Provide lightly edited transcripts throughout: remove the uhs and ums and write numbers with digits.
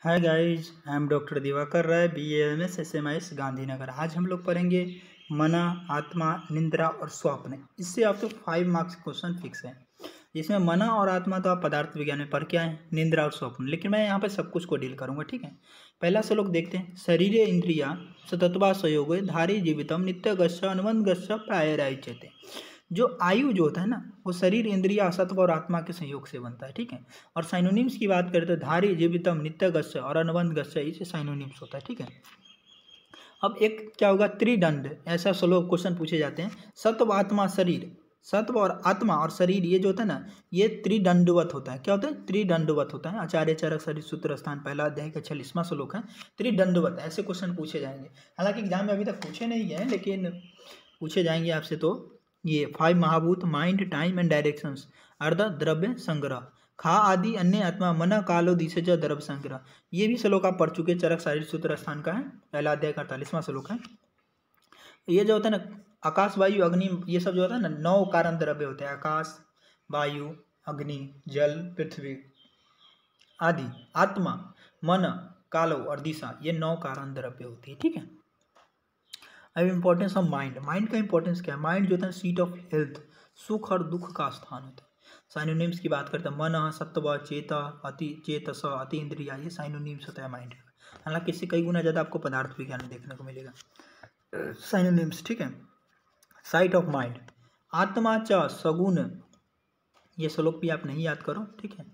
Hi guys, I am doctor Divakar Rai, BAMS SMIS Gandhinagar. आज हम लोग पढ़ेंगे मना, आत्मा, निंद्रा और स्वप्न। इससे आपको 5 मार्क्स क्वेश्चन फिक्स है। इसमें मना और आत्मा तो आप पदार्थ विज्ञान में पढ़ के आए, निंद्रा और स्वप्न, लेकिन मैं यहाँ पे सब कुछ को डील करूंगा। ठीक है, पहला से लोग देखते हैं। शरीर इंद्रिया सतत्वा संयोग धारी जीवितम नित्य गच्छ अनुबंध गच्छ प्रायराइच्यते। जो आयु जो होता है ना, वो शरीर इंद्रिया सत्व और आत्मा के संयोग से बनता है। ठीक है, और साइनोनिम्स की बात करें तो धारी जीवितम नित्य गच्छ और अनुबंध गच्छ, इसे साइनोनिम्स होता है। ठीक है, अब एक क्या होगा, त्रिदंड, ऐसा श्लोक क्वेश्चन पूछे जाते हैं। सत्व आत्मा शरीर, सत्व और आत्मा और शरीर ये जो होता है ना, ये त्रिदंडवत होता है। क्या होता है? त्रिदंडवत होता है। आचार्य चरक शरीर सूत्र स्थान पहला अध्याय का 46वां श्लोक है। त्रिदंडवत ऐसे क्वेश्चन पूछे जाएंगे। हालांकि एग्जाम में अभी तक पूछे नहीं है, लेकिन पूछे जाएंगे आपसे। तो ये 5 महाभूत, माइंड, टाइम एंड डायरेक्शंस, अर्ध द्रव्य संग्रह, खा आदि अन्य आत्मा मन कालो दिशज द्रव्य संग्रह, ये भी श्लोक आप पढ़ चुके। चरक शारीर सूत्र स्थान का है, पहला अध्याय का 48वां श्लोक है। ये जो होता है ना, आकाश वायु अग्नि, ये सब जो होता है ना, 9 कारण द्रव्य होते हैं। आकाश, वायु, अग्नि, जल, पृथ्वी आदि, आत्मा, मन, कालो और दिशा, ये 9 कारण द्रव्य होती है। ठीक है, अब इम्पोर्टेंस ऑफ माइंड। माइंड का इंपॉर्टेंस क्या है? माइंड जो होता है सीट ऑफ हेल्थ, सुख और दुख का स्थान होता है। साइनोनिम्स की बात करते हैं। मन, सत्व, चेता, अति चेतस, अति इंद्रिया, ये साइनोनिम्स होता है माइंड का। हालांकि इससे कई गुना ज़्यादा आपको पदार्थ विज्ञान में देखने को मिलेगा साइनोनिम्स। ठीक है, साइट ऑफ माइंड, आत्मा च सगुण, ये श्लोक भी आप नहीं याद करो। ठीक है,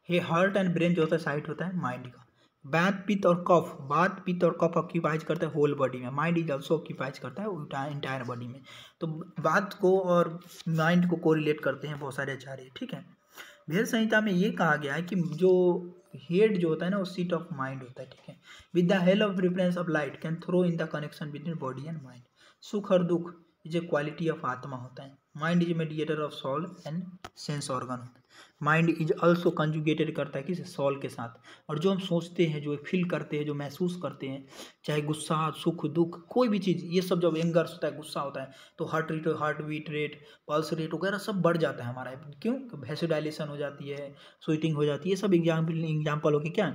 ये हार्ट एंड ब्रेन जो होता है साइट होता है माइंड का। वात पित्त और कफ, वात पित्त और कफ ऑक्यूपाइज करता है होल बॉडी में। माइंड इज ऑल्सो ऑक्यूपाइज करता है इंटायर बॉडी में। तो बात को और माइंड को कोरिलेट करते हैं बहुत सारे आचार्य। ठीक है, भेद संहिता में ये कहा गया है कि जो हेड जो होता है ना, वो सीट ऑफ माइंड होता है। ठीक है, with the help of reference of light can throw in the connection between body and mind. सुख और दुख इज ए क्वालिटी ऑफ आत्मा होता है। Mind is mediator of soul and sense organ होता है। माइंड इज ऑल्सो कंजुगेटेड करता है किस, सोल के साथ। और जो हम सोचते हैं, जो फील करते हैं, जो महसूस करते हैं, चाहे गुस्सा, सुख, दुख, कोई भी चीज़, ये सब जब एंगर होता है, गुस्सा होता है, तो heart beat rate, pulse rate वगैरह सब बढ़ जाता है हमारा। क्यों? वैसोडाइलेशन हो जाती है, स्वेटिंग हो जाती है। ये सब एग्जाम्पल हो गए क्या,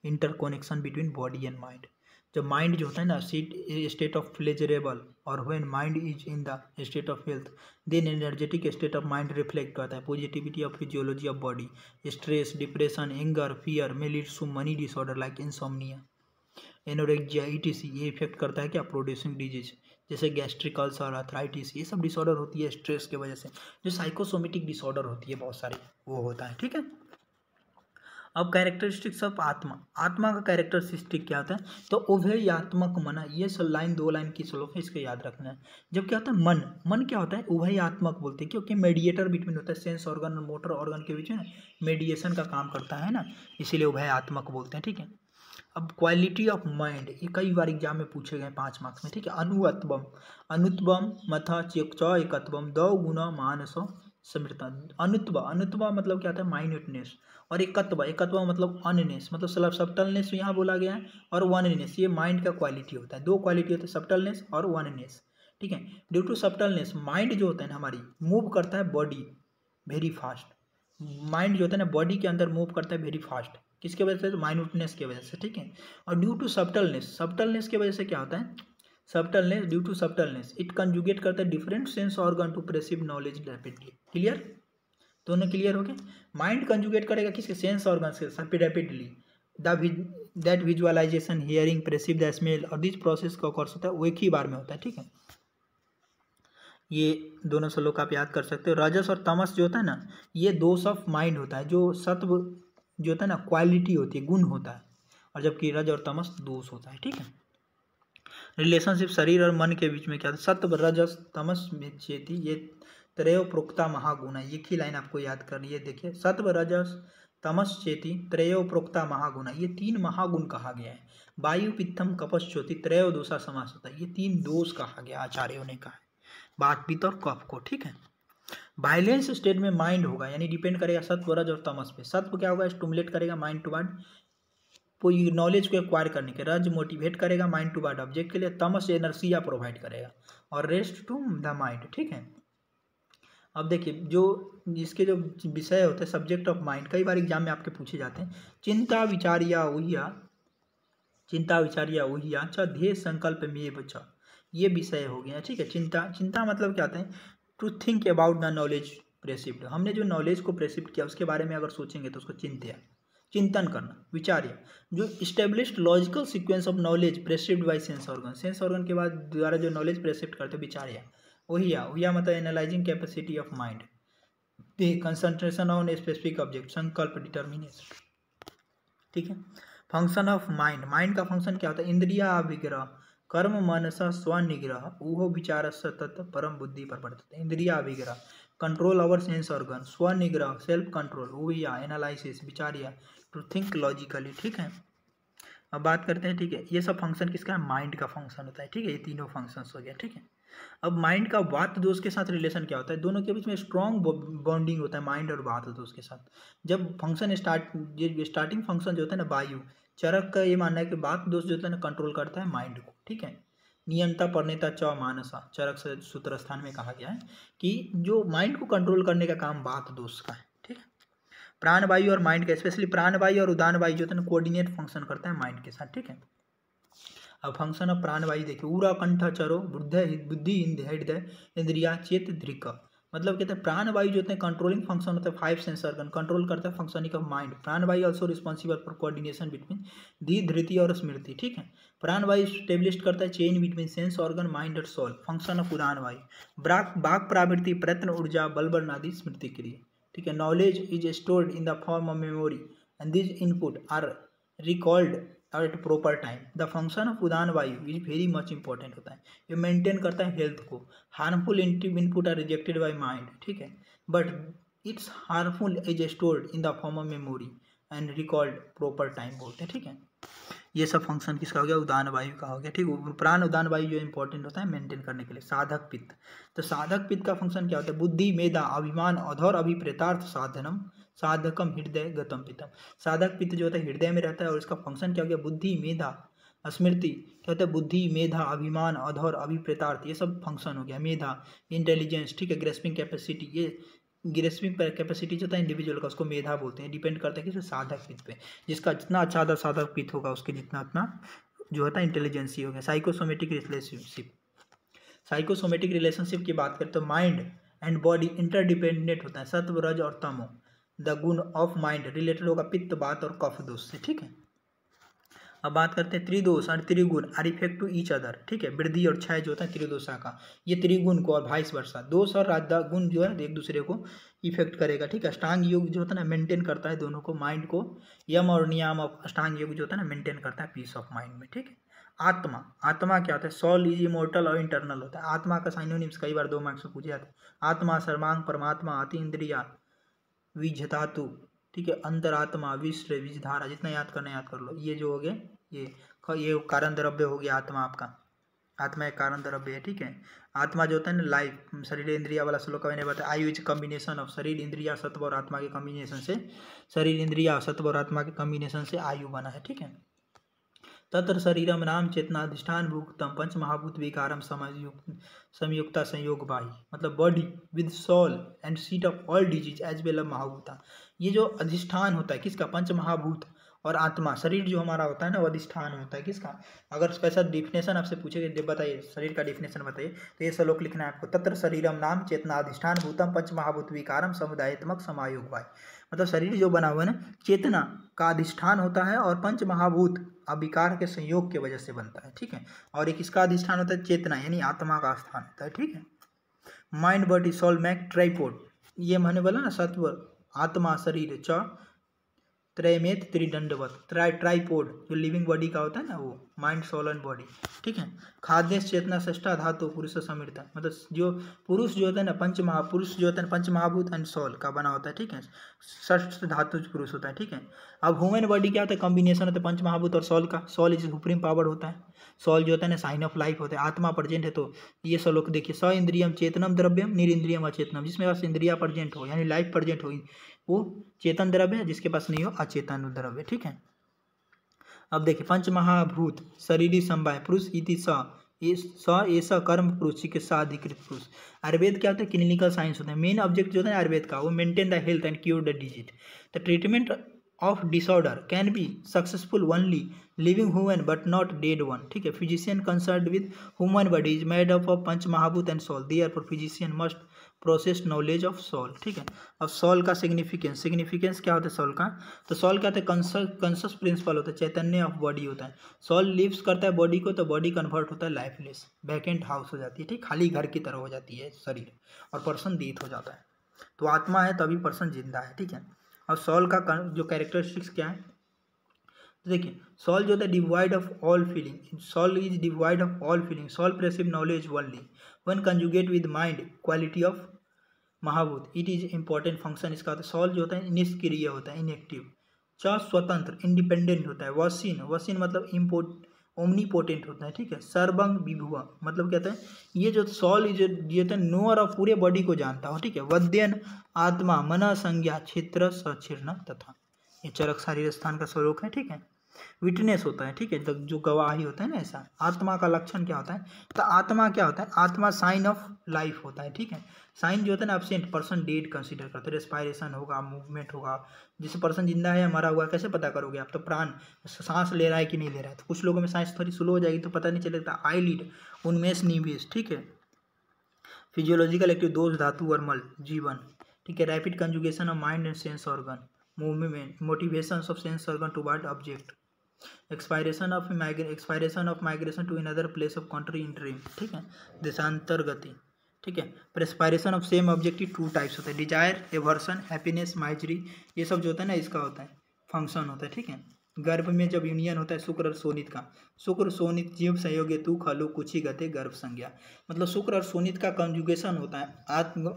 interconnection between body and mind. जब माइंड जो होता है ना, स्टेट ऑफ प्लेजरेबल, और when mind is in the state of health, then energetic state of mind reflect करता है positivity of physiology of body. Stress, depression, anger, fear में leads to many disorder like insomnia, anorexia, ETC। ये effect करता है क्या, producing disease, जैसे gastric ulcer, arthritis, ये सब डिसऑर्डर होती है स्ट्रेस की वजह से। जो साइकोसोमेटिक डिसऑर्डर होती है बहुत सारी, वो होता है। ठीक है, अब कैरेक्टरिस्टिक्स ऑफ आत्मा। आत्मा का कैरेक्टरिस्टिक क्या होता है? तो उभयात्मक मना, ये सब लाइन 2 लाइन की श्लोक है, इसको याद रखना है। जब क्या होता है मन, मन क्या होता है? उभयात्मक बोलते हैं, क्योंकि मेडिएटर बिटवीन होता है सेंस ऑर्गन और मोटर ऑर्गन के बीच में, मेडिएशन का काम करता है ना, इसीलिए उभयात्मक बोलते हैं। ठीक है, अब क्वालिटी ऑफ माइंड, ये कई बार एग्जाम में पूछे गए 5 मार्क्स में। ठीक है, अनुत्वम, अनुत्वम मथा च एकत्वम दो गुना मानसो समृता। अनुत्व, अनुत्व मतलब क्या होता है? माइन्यूटनेस। और एकत्व, एकत्व मतलब अननेस, मतलब सब्टलनेस यहाँ बोला गया है, और वननेस, ये माइंड का क्वालिटी होता है। 2 क्वालिटी होता है, सब्टलनेस और वननेस। ठीक है, ड्यू टू सब्टलनेस माइंड जो होता है ना हमारी, मूव करता है बॉडी वेरी फास्ट। माइंड जो होता है ना, बॉडी के अंदर मूव करता है वेरी फास्ट। किसके वजह से? तो माइन्यूटनेस की वजह से। ठीक है, और ड्यू टू सब्टलनेस, सब्टलनेस की वजह से क्या होता है? Subtleness, due to subtleness it conjugate करता है different sense organ to perceive knowledge rapidly. Clear? दोनों क्लियर हो गए? माइंड कंजुगेट करेगा किसके? सेंस ऑर्गन से rapidly. That visualization, hearing, perceive the smell, और दिस प्रोसेस का कोर्स होता है वो एक ही बार में होता है। ठीक है, ये दोनों श्लोक आप याद कर सकते हो। रजस और तमस जो होता है ना, ये दोष ऑफ माइंड होता है। जो सत्व जो होता है ना, क्वालिटी होती है, गुण होता है, और जबकि रज और तमस दोष होता है। ठीक है, रिलेशनशिप शरीर और मन के बीच में क्या था? सत्व रजस तमस में चेती, ये त्रयो प्रोक्ता महागुण है। एक ही लाइन आपको याद करनी है। देखिए, सत्व रजस तमस चेती त्रयो प्रोक्ता महागुण, ये 3 महागुण कहा गया है। वायु पित्तम कपस ज्योति त्रयो दोषा समास होता है, ये 3 दोष कहा गया, आचार्यों ने कहा है, वात पित्त और कफ को। ठीक है, वायलेंस स्टेट में माइंड होगा, यानी डिपेंड करेगा सत्व रज और तमस पे। सत्व क्या होगा? स्टिमुलेट करेगा माइंड टू वर्ड कोई नॉलेज को एक्वायर करने के, रज मोटिवेट करेगा माइंड टू वर्ड ऑब्जेक्ट के लिए, तमस एनर्सिया प्रोवाइड करेगा और रेस्ट टू द माइंड। ठीक है, अब देखिए जो इसके जो विषय होते हैं सब्जेक्ट ऑफ माइंड कई बार एग्जाम में आपके पूछे जाते हैं। चिंता विचार या ऊहिया च ध्येय संकल्प में बचा, ये विषय हो गया। ठीक है, चिंता मतलब क्या होता है? To think about the knowledge precept, हमने जो नॉलेज को प्रेसिप्ट किया उसके बारे में अगर सोचेंगे तो उसको चिंतन करना। विचार्य जो established logical sequence of knowledge precept by sense organ के बाद द्वारा जो नॉलेज प्रेसिप्ट करते विचार्य। ऊहिया मतलब analysing capacity of mind, concentration on a specific object, संकल्प डिटर्मिनेशन। ठीक है, फंक्शन ऑफ माइंड का फंक्शन क्या होता है? इंद्रिया विग्रह कर्म मनसा स्वनिग्रह ऊहो विचार सतत परम बुद्धि प्रवर्तते। इंद्रिया विग्रह कंट्रोल ओवर सेंस ऑर्गन, स्वनिग्रह सेल्फ कंट्रोल, ऊहिया एनालिसिस, विचार्य टू थिंक लॉजिकली। ठीक है, अब बात करते हैं। ठीक है, ये सब फंक्शन किसका है? माइंड का फंक्शन होता है। ठीक है, ये तीनों फंक्शंस हो गया। ठीक है, अब माइंड का वात दोष के साथ रिलेशन क्या होता है? दोनों के बीच में स्ट्रॉन्ग बॉन्डिंग होता है माइंड और वात दोष के साथ। जब फंक्शन स्टार्टिंग फंक्शन जो होता है ना वायु चरक का ये मानना है कि वात दोष जो होता है ना कंट्रोल करता है माइंड को। ठीक है, नियंता परिणता च मानसा चरक से सूत्र स्थान में कहा गया है कि जो माइंड को कंट्रोल करने का काम वात दोष का है। ठीक है, प्राणवायु और माइंड का, स्पेशली प्राणवायु और उदान वायु जो होता है ना कोऑर्डिनेट फंक्शन करता है माइंड के साथ। ठीक है, अब फंक्शन ऑफ प्राणवायु देखिए, उरा कंठ चरो बुद्धि हृदय इंद्रिया चेत दृक, मतलब कहते हैं प्राणवायु जो होते हैं कंट्रोलिंग फंक्शन होता है 5 सेंस ऑर्गन कंट्रोल करता है फंक्शनिंग ऑफ माइंड। प्राणवायु also responsible for coordination between धी धृति और स्मृति। ठीक है, प्राणवायु स्टेब्लिश करता है chain between sense organ mind और सोल। फंक्शन ऑफ उदान वायु बाक प्रावृत्ति प्रयत्न ऊर्जा बलबन आदि स्मृति क्रिया। ठीक है, knowledge is stored in the form of memory and this input are recalled at proper time. The function of उदान वायु इज वेरी मच इंपॉर्टेंट होता है, ये मेंटेन करता है हेल्थ को। Harmful input are rejected by mind. ठीक है, but it's harmful is stored in the form of memory and recalled proper time बोलते हैं। ठीक है, ये सब फंक्शन किसका हो गया? उदान वायु का हो गया। ठीक है, प्राण उदान वायु जो इंपॉर्टेंट होता है मेंटेन करने के लिए। साधक पित्त, तो साधक पित्त का फंक्शन क्या होता है? बुद्धि मेधा अभिमान अधौर अभिप्रेतार्थ साधनम साधकम हृदय गतम पितम। साधक पित्त जो होता है हृदय में रहता है और इसका फंक्शन क्या हो गया? बुद्धि मेधा स्मृति, क्या होता है? बुद्धि मेधा अभिमान अधौर अभिप्रेतार्थ, ये सब फंक्शन हो गया। मेधा इंटेलिजेंस, ठीक है, ग्रेस्पिंग कैपेसिटी, ये ग्रेस्पिंग कैपेसिटी जो होता है इंडिविजुअल का उसको मेधा बोलते हैं। डिपेंड करता है किस साधक पित्त पे, जिसका जितना अच्छा साधक पित्त होगा उसके जितना अपना जो होता है इंटेलिजेंस ही हो गया। साइकोसोमेटिक रिलेशनशिप की बात करें तो माइंड एंड बॉडी इंटरडिपेंडेंट होता है। सत्व रज और तमो द गुण ऑफ माइंड रिलेटेड होगा पित्त बात और कफ दोष से। ठीक है, अब बात करते हैं त्रिदोष और त्रिगुण are effect to each other. ठीक है, वृद्धि और क्षय जो होता है त्रिदोषा का, ये त्रिगुण को और भाइस वर्षा दोष और गुण जो है एक दूसरे को इफेक्ट करेगा। ठीक है, अष्टांग योग जो होता है ना मेंटेन करता है दोनों को, माइंड को। यम और नियम ऑफ अष्टांग योग जो होता है ना मेंटेन करता है पीस ऑफ माइंड में। ठीक है, आत्मा क्या होता है? सोल इज इमोर्टल और इंटरनल होता है। आत्मा का साइनोनिम्स कई बार 2 मार्क्स में पूछे जाते हैं। आत्मा सर्वांग परमात्मा अति इंद्रिया विजधातु। ठीक है, अंतरात्मा विश्व विजधारा, जितना याद करना याद कर लो। ये जो हो गए ये कारण द्रव्य हो गया आत्मा आपका, आत्मा एक कारण द्रव्य है। ठीक है, आत्मा जो होता है ना लाइफ, शरीर इंद्रिया वाला श्लोक मैंने बताया। आयु इज कम्बिनेशन ऑफ शरीर इंद्रिया सत्व और आत्मा के कम्बिनेशन से, शरीर इंद्रिया सत्व और आत्मा के कम्बिनेशन से आयु बना है। ठीक है, तत्र शरीरम नाम चेतनाधिष्ठान भूतम पंच महाभूत विकारम संयुक्ता संयोग बाही, मतलब body with soul and seat of all disease as well of महाभूता। ये जो अधिष्ठान होता है किसका? पंच महाभूत और आत्मा। शरीर जो हमारा होता है ना वो अधिष्ठान होता है किसका? अगर कैसा डिफिनेशन आपसे पूछेगा बताइए, शरीर का डिफिनेशन बताइए, तो ये श्लोक लिखना है आपको। तत्र शरीरम नाम चेतना अधिष्ठान भूतम पंच महाभूत विकारम समुदायत्मक समायोग वाय, मतलब शरीर जो बना हुआ है ना चेतना का अधिष्ठान होता है और पंच महाभूत अविकार के संयोग के वजह से बनता है। ठीक है, और एक इसका अधिष्ठान होता है चेतना यानी आत्मा का स्थान होता है। ठीक है, mind body soul make tripod, ये मैंने बोला ना सत्व आत्मा शरीर च त्रयमेत त्रिदंडवत, ट्राइपोड जो लिविंग बॉडी का होता है ना वो माइंड सोल एंड बॉडी। ठीक है, खाद्य चेतना षष्ठा धातु पुरुष समृता, मतलब जो पुरुष जो होता है ना पुरुष जो होता है पंच महाभूत एंड सोल का बना होता है। ठीक है, षष्ठ धातु पुरुष होता है। ठीक है, अब ह्यूमन बॉडी क्या होता है? कॉम्बिनेशन होता है पंच महाभूत और सोल का। सोल इज सुप्रीम पावर होता है, सोल जो होता है ना साइन ऑफ लाइफ होता है। आत्मा प्रेजेंट है तो ये श्लोक देखिए, स इंद्रियम चेतनम द्रव्यम निरिंद्रियम अचेतनम, जिसमें पास इंद्रिया प्रेजेंट हो यानी लाइफ प्रेजेंट हो वो चेतन द्रव्य है, जिसके पास नहीं हो अचेतन द्रव्य। ठीक है, अब देखिए पंच महाभूत शरीरी समवाय पुरुष इति स ऐसा कर्म पुरुष चिकित्सा अधिकृत पुरुष। आयुर्वेद क्या होता है? क्लिनिकल साइंस होता है। मेन ऑब्जेक्ट जो होता है आयुर्वेद का वो maintain the health and cure the disease. The treatment of disorder can be successful only living human but not dead one. ठीक है। Physician concern with human body is made up of पंच महाभूत and soul, therefore physician must process knowledge of soul. ठीक है। अब soul का significance क्या होता है सोल का? तो सोल क्या होता है? कॉन्शस प्रिंसिपल होता है, चैतन्य ऑफ बॉडी होता है। सोल लिव्स करता है बॉडी को, तो बॉडी कन्वर्ट होता है लाइफलेस, वैकेंट हाउस हो जाती है। ठीक, खाली घर की तरह हो जाती है शरीर, और पर्सन डेथ हो जाता है। तो आत्मा है तभी पर्सन जिंदा है। ठीक है। अब सोल का जो कैरेक्टरिस्टिक्स क्या है, तो देखिए सोल जो होता है divide of all feeling, soul is divide of all feeling, soul perceive knowledge only one conjugate with mind quality of महाभूत, इट इज इंपॉर्टेंट फंक्शन। इसका होता है सोल जो होता है निष्क्रिय होता है, इनएक्टिव। स्वतंत्र इंडिपेंडेंट होता है। वसीन मतलब ओमनीपोटेंट होता है। ठीक है। सर्वंग विभुआ मतलब क्या होता है? ये जो सोल ये होता है नोअर ऑफ पूरे बॉडी को जानता हो। ठीक है। वद्यन आत्मा मन संज्ञा क्षेत्र सचीर्ण तथा, ये चरक शारीर स्थान का स्वरूप है। ठीक है। विटनेस होता है। ठीक है। जो गवाही होता है ना, ऐसा। आत्मा का लक्षण क्या होता है? तो आत्मा क्या होता है? आत्मा साइन ऑफ लाइफ होता है। ठीक है। साइन जो होता है ना एब्सेंट पर्सन डेड कंसीडर करते हैं। रेस्पायरेशन होगा, मूवमेंट होगा, जिससे पर्सन जिंदा है या मरा हुआ कैसे पता करोगे आप? तो प्राण सांस ले रहा है कि नहीं ले रहा है। तो कुछ लोगों में सांस थोड़ी स्लो हो जाएगी तो पता नहीं चलेगा। आई लीड उन्मेष निवेश। ठीक है। फिजियोलॉजिकल एक्टिव दोष धातु और मल जीवन। ठीक है। Rapid conjugation of mind and sense organ, movement, motivation of sense organ toward object, expiration of migration to another place of country in dream. ठीक है। देशांतर गति। ठीक है। Perspiration of same objective two types होता है, डिजायर, एवर्सन, हैप्पीनेस, माइजरी, ये सब जो होता है ना इसका होता है फंक्शन होता है। ठीक है। गर्भ में जब यूनियन होता है शुक्र और शोणित का, शुक्र शोणित जीव संयोग तू खलु कुछी गते गर्भ संज्ञा, मतलब शुक्र और शोणित का कंजुगेशन होता है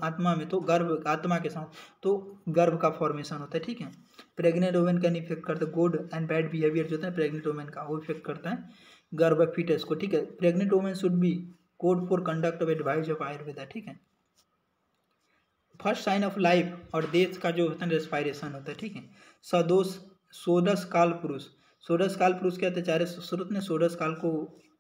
आत्मा में, तो गर्भ आत्मा के साथ तो गर्भ का फॉर्मेशन होता है। ठीक है। प्रेग्नेंट वुमेन कैन इफेक्ट करता है, गुड एंड बैड बिहेवियर जो होता है प्रेग्नेंट वुमेन का वो इफेक्ट करता है गर्भ फीटस को। ठीक है। Pregnant women should be code for conduct of advice of Ayurveda. ठीक है। फर्स्ट साइन ऑफ लाइफ और डेथ का जो होता है रेस्पायरेशन होता है। ठीक है। सदोष षोडश काल पुरुष, षोडश काल पुरुष क्या होता है? आचार्य सुश्रुत ने षोडश काल को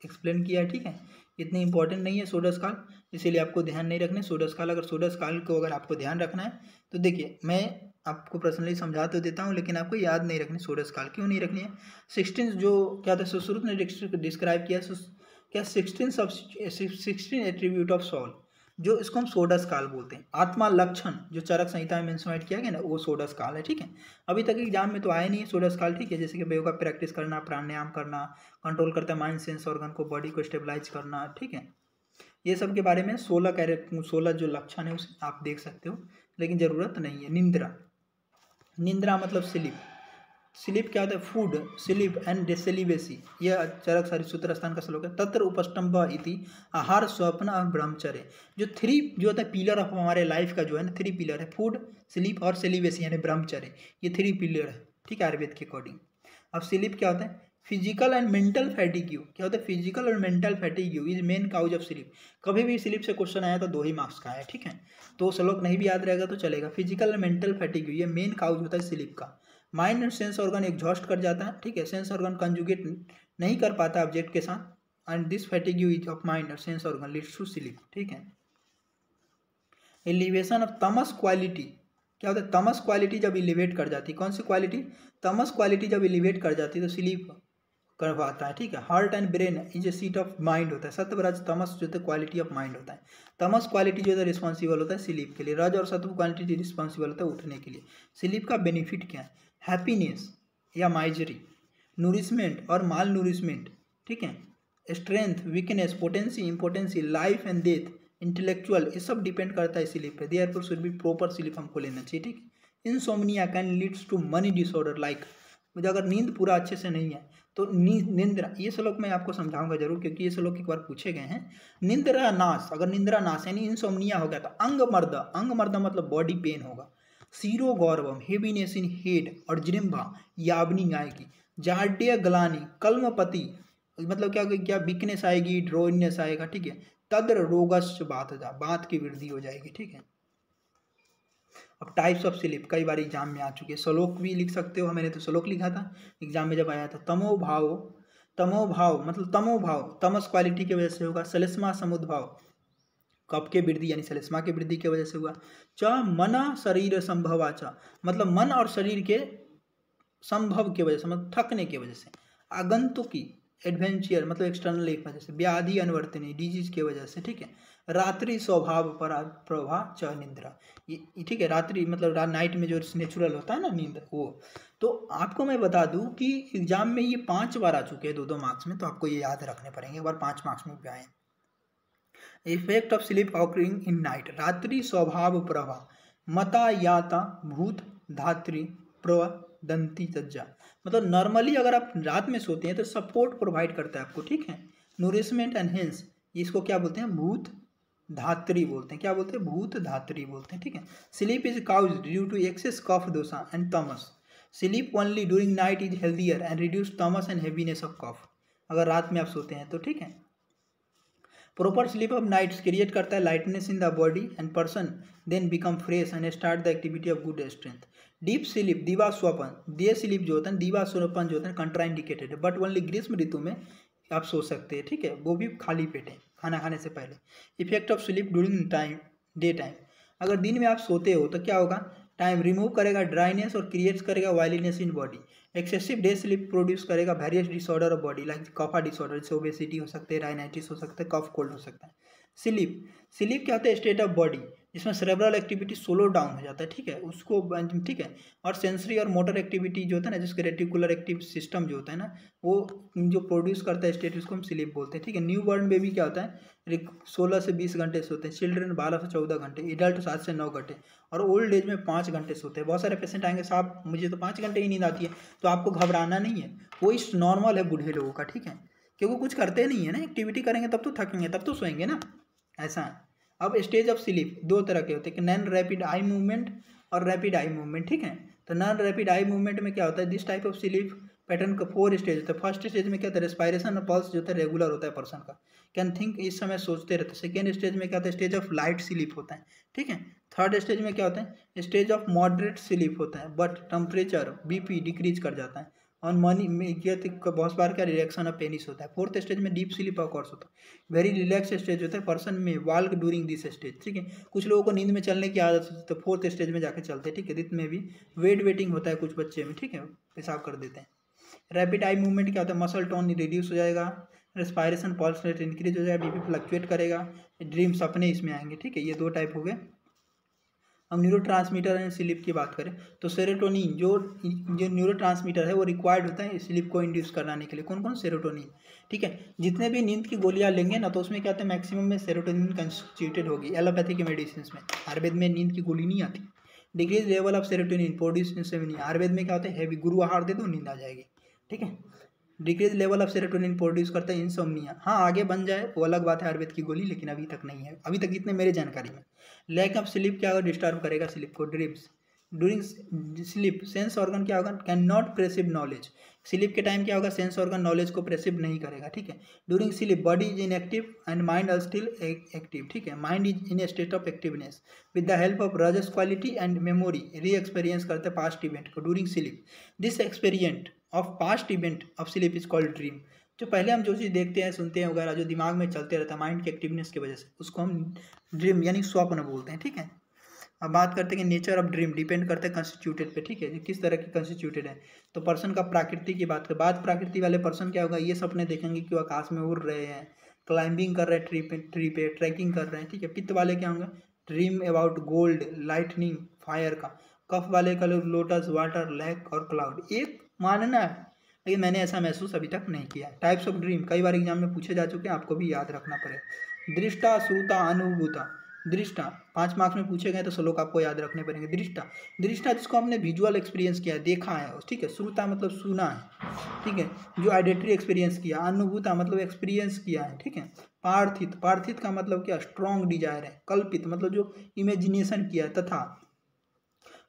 एक्सप्लेन किया है। ठीक है। इतनी इंपॉर्टेंट नहीं है षोडश काल, इसीलिए आपको ध्यान नहीं रखना षोडश काल। अगर षोडश काल को अगर आपको ध्यान रखना है तो देखिए मैं आपको पर्सनली समझा तो देता हूँ, लेकिन आपको याद नहीं रखनी षोडश काल। क्यों नहीं रखनी है? 16 जो क्या था सुश्रुत ने डिस्क्राइब किया क्या 16 एट्रीब्यूट ऑफ सोल, जो इसको हम षोडश काल बोलते हैं। आत्मा लक्षण जो चरक संहिता में मेंशनाइट किया गया ना वो षोडश काल है। ठीक है। अभी तक एग्जाम में तो आया नहीं है षोडश काल। ठीक है। जैसे कि योगा प्रैक्टिस करना, प्राणायाम करना, कंट्रोल करता है माइंड सेंस ऑर्गन को, बॉडी को स्टेबलाइज करना। ठीक है। ये सब के बारे में 16 जो लक्षण है उसे आप देख सकते हो, लेकिन जरूरत नहीं है। निंद्रा, निंद्रा मतलब स्लीप। स्लीप क्या होता है? फूड, स्लीप एंड सेलिबेसी, यह चरक सारी सूत्र स्थान का श्लोक है। तत्र उपस्तंभ इति आहार, स्वप्न और ब्रह्मचर्य, जो 3 जो होता है पिलर ऑफ हमारे लाइफ का जो है ना 3 पिलर है, फूड, स्लीप और सेलिबेसी यानी ब्रह्मचर्य, ये 3 पिलर है। ठीक है। आयुर्वेद के अकॉर्डिंग। अब स्लीप क्या होता है? फिजिकल एंड मेंटल फैटिग्यू, क्या होता है? फिजिकल और mental fatigue is main cause of sleep. कभी भी स्लीप से क्वेश्चन आया तो 2 ही मार्क्स का है। ठीक है। तो श्लोक नहीं भी याद रहेगा तो चलेगा। फिजिकल और मेंटल फैटिग्यू ये मेन काउज होता है स्लीप का। Mind and sense organ exhaust कर जाता है। ठीक है। सेंस ऑर्गन कंजुगेट नहीं कर पाता ऑब्जेक्ट के साथ, and this fatigue is of mind और sense organ leads to sleep. ठीक है। एलिवेशन ऑफ तमस क्वालिटी, क्या होता है? तमस क्वालिटी जब एलिवेट कर जाती है, कौन सी क्वालिटी? तमस क्वालिटी जब एलिवेट कर जाती है तो स्लीप करवाता है। ठीक है। Heart and brain is a seat of mind होता है। सत्व रज तमस जो है क्वालिटी ऑफ माइंड होता है। तमस क्वालिटी जो है रिस्पॉन्सिबल होता है स्लीप के लिए, रज और सत्व क्वालिटी रिस्पॉन्सिबल होता है उठने के लिए। स्लीप का बेनिफिट क्या है? हैप्पीनेस या माइजरी, नूरिशमेंट और माल नूरिशमेंट। ठीक है। Strength, weakness, potency, importency, life and death, intellectual, ये सब डिपेंड करता है स्लीप पे। Therefore should be proper sleep हमको लेना चाहिए। ठीक है। Insomnia can leads to many disorder, like मुझे अगर नींद पूरा अच्छे से नहीं है तो निंद्रा, ये श्लोक मैं आपको समझाऊंगा जरूर क्योंकि ये श्लोक एक बार पूछे गए हैं। निंद्रा नाश, अगर निंद्रा नाश यानी इंसोम्निया हो गया तो अंग मर्द मतलब बॉडी पेन होगा। सीरो गौरवम, हेवीनेस इन हेड और जिम्बा, यावनिंग आएगी। जाड्य ग्लानी, कल्मपति मतलब क्या वीकनेस आएगी, ड्रोइनेस आएगा। ठीक है। तद्र रोगस्य बात की वृद्धि हो जाएगी। ठीक है। अब टाइप्स ऑफ स्लीप कई बार एग्जाम में आ चुके हैं, श्लोक भी लिख सकते हो। मैंने तो श्लोक लिखा था एग्जाम में जब आया था। तमो भाव तमोभाव मतलब तमोभाव तमस क्वालिटी की वजह से होगा। श्लेष्मा समुद्भाव कफ के वृद्धि यानी श्लेष्मा की वृद्धि की वजह से हुआ। च मना शरीर संभवाचा मतलब मन और शरीर के संभव की वजह से मतलब थकने की वजह से। आगंतुकी एडवेंचर मतलब एक्सटर्नल एक वजह से। व्याधि अनवर्तनी डिजीज की वजह से, ठीक है। रात्रि स्वभाव प्रभा च निद्रा, ये ठीक है। रात्रि मतलब नाइट में जो नेचुरल होता है ना नींद वो। तो आपको मैं बता दूं कि एग्जाम में ये 5 बार आ चुके हैं 2-2 मार्क्स में, तो आपको ये याद रखने पड़ेंगे। एक बार 5 मार्क्स में भी आए। Effect of sleep occurring in night, रात्रि स्वभाव प्रभा मता याता भूत धात्री प्रवदंती तज्जा मतलब नॉर्मली अगर आप रात में सोते हैं तो सपोर्ट प्रोवाइड करता है आपको, ठीक है। नूरिशमेंट एनहेंस, इसको क्या बोलते हैं? भूत धात्री बोलते हैं। क्या बोलते हैं? भूत धात्री बोलते हैं, ठीक है। Sleep is caused due to excess kapha dosha and tamas. Sleep only during night is healthier and reduce tamas and heaviness of kapha, अगर रात में आप सोते हैं तो, ठीक है। Proper sleep of nights create करता है lightness in the body and person then become fresh and start the activity of good strength. Deep sleep दिवा स्वपन, डे स्लीप जो होता है दिवा स्वपन जो होता है कंट्राइंडिकेटेड है, बट ओनली ग्रीष्म ऋतु में आप सो सकते हैं, ठीक है, वो भी खाली पेट है खाना खाने से पहले। Effect of sleep during time day time, अगर दिन में आप सोते हो तो क्या होगा? टाइम रिमूव करेगा ड्राइनेस और क्रिएट्स करेगा oiliness in body. Excessive day sleep produce करेगा various disorder of body like kapha disorder, जैसे ओबेसिटी हो सकते हैं, राइनाइटिस हो सकता है, कफ कोल्ड हो सकता है। स्लीप क्या होता है? स्टेट ऑफ बॉडी जिसमें सेरेब्रल एक्टिविटी स्लो डाउन हो जाता है, ठीक है, उसको, ठीक है। और सेंसरी और मोटर एक्टिविटी जो होता है ना, जिसके रेटिकुलर एक्टिव सिस्टम जो होता है ना, वो जो प्रोड्यूस करता है स्टेट, उसको हम स्लीप बोलते हैं, ठीक है। न्यू बॉर्न बेबी क्या होता है? 16 से 20 घंटे सोते हैं। चिल्ड्रन 12 से 14 घंटे, एडल्ट 7 से 9 घंटे, और ओल्ड एज में 5 घंटे सोते हैं। बहुत सारे पेशेंट आएंगे, साहब मुझे तो 5 घंटे ही नींद आती है, तो आपको घबराना नहीं है, वो इस नॉर्मल है बूढ़े लोगों का, ठीक है, क्योंकि कुछ करते नहीं है ना, एक्टिविटी करेंगे तब तो थकेंगे, तब तो सोएंगे ना, ऐसा है। अब स्टेज ऑफ स्लीप 2 तरह के होते हैं, नॉन रैपिड आई मूवमेंट और रैपिड आई मूवमेंट, ठीक है। तो नॉन रैपिड आई मूवमेंट में क्या होता है? This type of sleep pattern का 4 स्टेज होता है। फर्स्ट स्टेज में क्या होता है? रेस्पायरेशन और पल्स जो होता है रेगुलर होता है पर्सन का, कैन थिंक, इस समय सोचते रहते हैं। सेकेंड स्टेज में क्या होता है? स्टेज ऑफ लाइट स्लीप होता है, ठीक है। थर्ड स्टेज में क्या होता है? स्टेज ऑफ मॉडरेट स्लीप होता है, बट टेम्परेचर बीपी डिक्रीज कर जाता है। और मनी में बहुत बार क्या रिएक्शन ऑफ पेनिस होता है। फोर्थ स्टेज में डीप स्लीप ऑकर्स होता है, वेरी रिलैक्स स्टेज होता है पर्सन में वाल्क ड्यूरिंग दिस स्टेज, ठीक है। कुछ लोगों को नींद में चलने की आदत होती है, तो फोर्थ स्टेज में जाकर चलते हैं, ठीक है। रित में भी वेटिंग होता है कुछ बच्चे में, ठीक है, पेशाब कर देते हैं। रैपिड आई मूवमेंट क्या होता है? मसल टोन रिड्यूस हो जाएगा, रेस्पायरेशन पल्स रेट इंक्रीज हो जाएगा, बीपी फ्लक्चुएट करेगा, ड्रीम सपने इसमें आएंगे, ठीक है। ये 2 टाइप हो गए। हम न्यूरोट्रांसमीटर एंड स्लीप की बात करें तो सेरोटोनिन जो न्यूरोट्रांसमीटर है वो रिक्वायर्ड होता है स्लीप को इंड्यूस कराने के लिए। कौन कौन? सेरोटोनिन, ठीक है। जितने भी नींद की गोलियां लेंगे ना, तो उसमें क्या होता है? मैक्सिमम में सेरोटोनिन कंस्टिट्यूटेड होगी। एलोपैथी के मेडिसिन में, आयुर्वेद में नींद की गोली नहीं आती। Decrease level of serotonin produce insomnia, Ayurveda में क्या होता है? हैवी गुरु आहार दे दो नींद आ जाएगी, ठीक है। Decrease level of serotonin produce करता है इंसोम्निया। हाँ, आगे बन जाए वो अलग बात है आयुर्वेद की गोली, लेकिन अभी तक नहीं है, अभी तक जितने मेरे जानकारी में। लैक ऑफ स्लीप क्या होगा? डिस्टर्ब करेगा स्लीप को। Dreams during sleep sense organ क्या होगा? कैन नॉट प्रेसिव नॉलेज, स्लीप के टाइम क्या होगा? सेंस ऑर्गन नॉलेज को प्रेसिव नहीं करेगा, ठीक है। During sleep body is inactive and mind are still active, ठीक है। Mind is in a state of activeness with the help of rajas quality and memory re experience करते हैं पास्ट इवेंट को during sleep. This experience of past event of sleep is called dream. जो पहले हम जो चीज़ देखते हैं सुनते हैं वगैरह, जो दिमाग में चलते रहता है माइंड की एक्टिवनेस की वजह से, उसको हम ड्रीम यानी स्वप्न बोलते हैं, ठीक है। अब बात करते हैं कि नेचर ऑफ ड्रीम डिपेंड करते हैं कंस्टिट्यूटेड पे, ठीक है, किस तरह की कंस्टिट्यूटेड है। तो पर्सन का प्रकृति की बात करें, बात प्रकृति वाले पर्सन क्या होगा? ये सपने देखेंगे कि वो आकाश में उड़ रहे हैं, क्लाइंबिंग कर रहे हैं ट्री पे ट्रैकिंग कर रहे हैं, ठीक है। पित्त वाले क्या होंगे? Dream about gold lightning fire का। कफ वाले का लोटस वाटर लैक और क्लाउड। एक मानना है, लेकिन मैंने ऐसा महसूस अभी तक नहीं किया। टाइप्स ऑफ ड्रीम कई बार एग्जाम में पूछे जा चुके हैं, आपको भी याद रखना पड़ेगा। दृष्टा श्रुता अनुभूता। दृष्टा 5 मार्क्स में पूछे गए तो श्लोक आपको याद रखने पड़ेंगे। दृष्टा जिसको हमने विजुअल एक्सपीरियंस किया है, देखा है, ठीक है। श्रुता मतलब सुना है, ठीक है, जो ऑडिटरी एक्सपीरियंस किया। अनुभूता मतलब एक्सपीरियंस किया है, ठीक है। पार्थित का मतलब क्या? स्ट्रॉन्ग डिजायर है। कल्पित मतलब जो इमेजिनेशन किया। तथा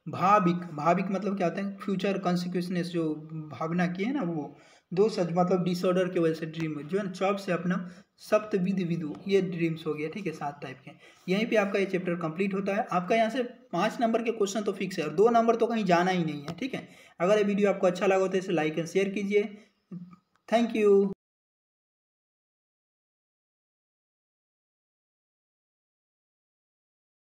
भाविक मतलब क्या होता है? फ्यूचर कॉन्सिक्वेंसेस, जो भावना की है ना वो। 2 सच मतलब डिसऑर्डर की वजह से ड्रीम जो है ना, चौप से अपना सप्तविध विदु, ये ड्रीम्स हो गया, ठीक है, 7 टाइप के। यहीं पे आपका ये चैप्टर कंप्लीट होता है। आपका यहाँ से 5 नंबर के क्वेश्चन तो फिक्स है, और 2 नंबर तो कहीं जाना ही नहीं है, ठीक है। अगर ये वीडियो आपको अच्छा लगा तो इसे लाइक एंड शेयर कीजिए। Thank you.